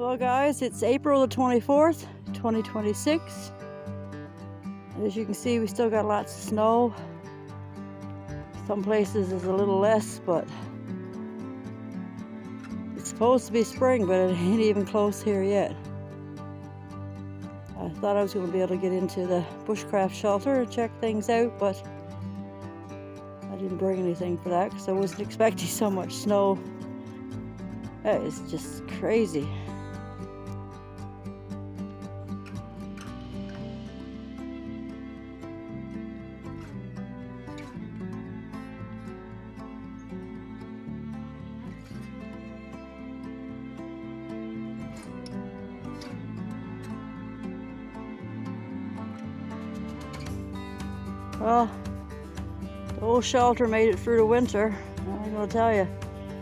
Well guys, it's April the 24th, 2026. As you can see, we still got lots of snow. Some places is a little less, but it's supposed to be spring, but it ain't even close here yet. I thought I was going to be able to get into the Bushcraft shelter and check things out, but I didn't bring anything for that because I wasn't expecting so much snow. That is just crazy. Well, the old shelter made it through the winter. I'm gonna tell you,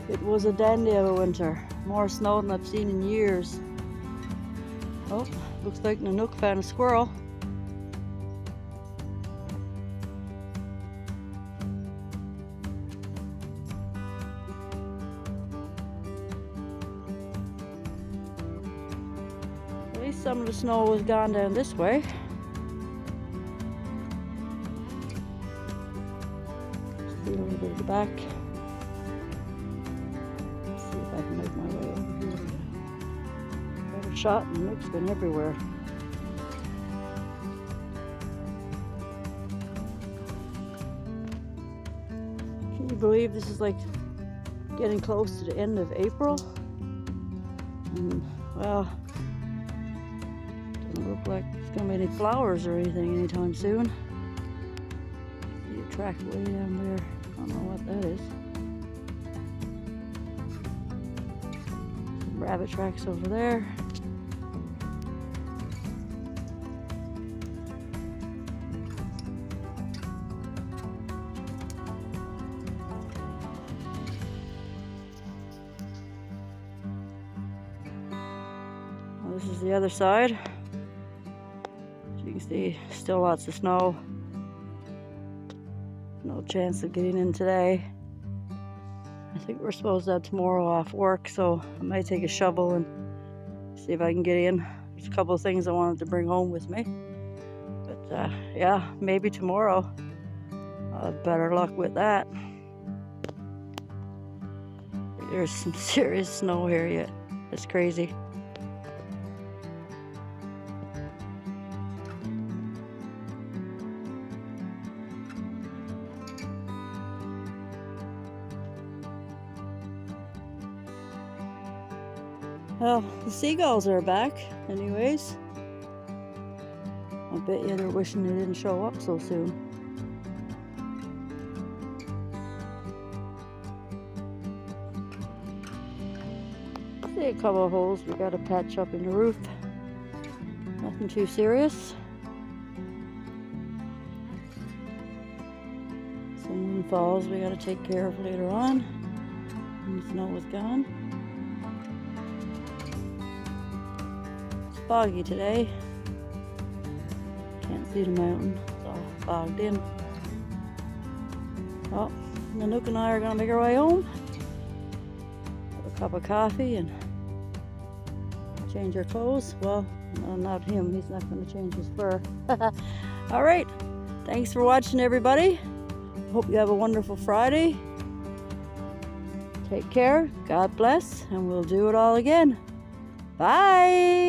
it was a dandy of a winter. More snow than I've seen in years. Oh, looks like Nanook found a squirrel. At least some of the snow was gone down this way. See a little bit of the back. Let's see if I can make my way over here. Better shot, and Nook's been everywhere. Can you believe this is like getting close to the end of April? And well, doesn't look like there's gonna be any flowers or anything anytime soon. See a track way down there. I don't know what that is. Some rabbit tracks over there. Well, this is the other side. As you can see, still lots of snow. No chance of getting in today. I think we're supposed to have tomorrow off work, so I might take a shovel and see if I can get in. There's a couple of things I wanted to bring home with me. But yeah, maybe tomorrow I'll have better luck with that. There's some serious snow here yet. It's crazy. Well, the seagulls are back anyways. I bet you they're wishing they didn't show up so soon. See a couple of holes we gotta patch up in the roof. Nothing too serious. Some windfalls we gotta take care of later on when the snow is gone. Foggy today. Can't see the mountain. It's all fogged in. Well, Nanook and I are gonna make our way home. Have a cup of coffee and change our clothes. Well, no, not him. He's not gonna change his fur. All right. Thanks for watching, everybody. Hope you have a wonderful Friday. Take care. God bless, and we'll do it all again. Bye.